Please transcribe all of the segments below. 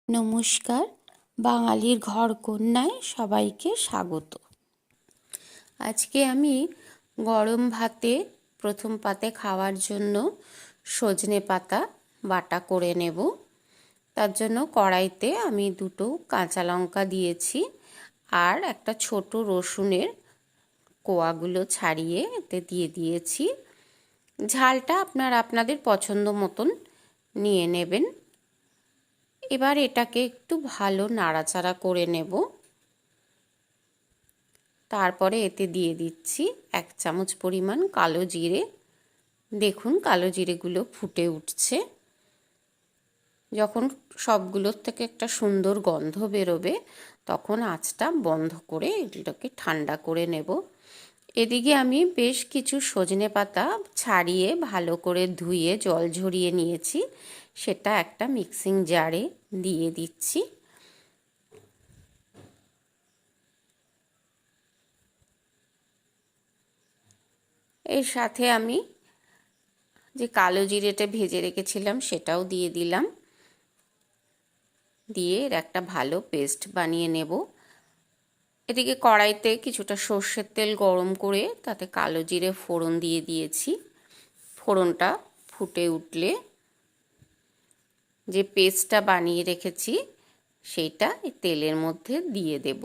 নমস্কার, বাঙালির ঘরকন্যায় সবাইকে স্বাগত। আজকে আমি গরম ভাতে প্রথম পাতে খাওয়ার জন্য সজনে পাতা বাটা করে নেব। তার জন্য কড়াইতে আমি 2টো কাঁচা লঙ্কা দিয়েছি আর একটা ছোট রসুনের কোয়াগুলো ছাড়িয়ে এতে দিয়ে দিয়েছি। ঝালটা আপনাদের পছন্দ মতন নিয়ে নেবেন। এবার এটাকে একটু ভালো নাড়াচাড়া করে নেব। তারপরে এতে দিয়ে দিচ্ছি 1 চামচ পরিমাণ কালো জিরে। দেখুন কালো জিরেগুলো ফুটে উঠছে। যখন সবগুলোর থেকে একটা সুন্দর গন্ধ বেরোবে তখন আঁচটা বন্ধ করে এগুলোকে ঠান্ডা করে নেব। এদিকে আমি বেশ কিছু সজনে পাতা ছাড়িয়ে ভালো করে ধুয়ে জল ঝরিয়ে নিয়েছি, সেটা একটা মিক্সিং জারে দিয়ে দিচ্ছি। এর সাথে আমি যে কালো জিরেটা ভেজে রেখেছিলাম সেটাও দিয়ে দিলাম, দিয়ে এর একটা ভালো পেস্ট বানিয়ে নেব। এদিকে কড়াইতে কিছুটা সর্ষের তেল গরম করে তাতে কালো জিরে ফোড়ন দিয়ে দিয়েছি। ফোড়নটা ফুটে উঠলে যে পেস্টটা বানিয়ে রেখেছি সেইটা এই তেলের মধ্যে দিয়ে দেব।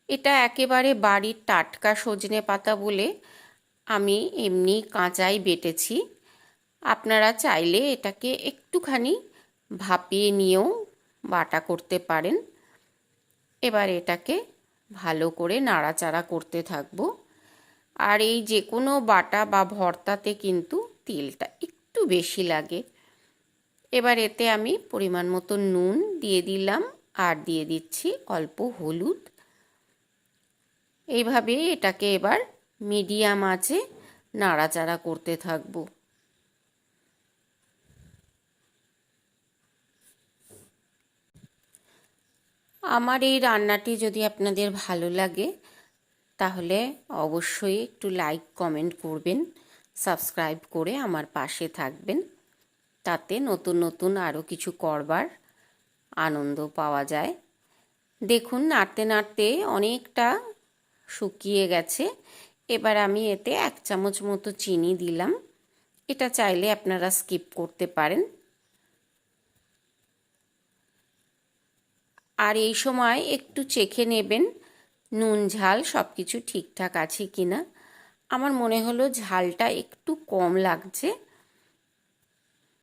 এটা একেবারে বাড়ির টাটকা সজনে পাতা বলে আমি এমনি কাঁচাই বেটেছি। আপনারা চাইলে এটাকে একটুখানি ভাপিয়ে নিয়েও বাটা করতে পারেন। এবার এটাকে ভালো করে নাড়াচাড়া করতে থাকবো। আর এই যে কোনো বাটা বা ভর্তাতে কিন্তু তেলটা একটু বেশি লাগে। এবার এতে আমি পরিমাণ মতো নুন দিয়ে দিলাম আর দিয়ে দিচ্ছি অল্প হলুদ। এইভাবে এটাকে এবার মিডিয়াম আঁচে নাড়াচাড়া করতে থাকবো। আমার এই রান্নাটি যদি আপনাদের ভালো লাগে তাহলে অবশ্যই একটু লাইক কমেন্ট করবেন, সাবস্ক্রাইব করে আমার পাশে থাকবেন। তাতে নতুন নতুন আরও কিছু করবার আনন্দ পাওয়া যায়। দেখুন নাড়তে নাড়তে অনেকটা শুকিয়ে গেছে। এবার আমি এতে 1 চামচ মতো চিনি দিলাম। এটা চাইলে আপনারা স্কিপ করতে পারেন। আর এই সময় একটু চেখে নেবেন নুন ঝাল সব কিছু ঠিকঠাক আছে কিনা। আমার মনে হলো ঝালটা একটু কম লাগছে,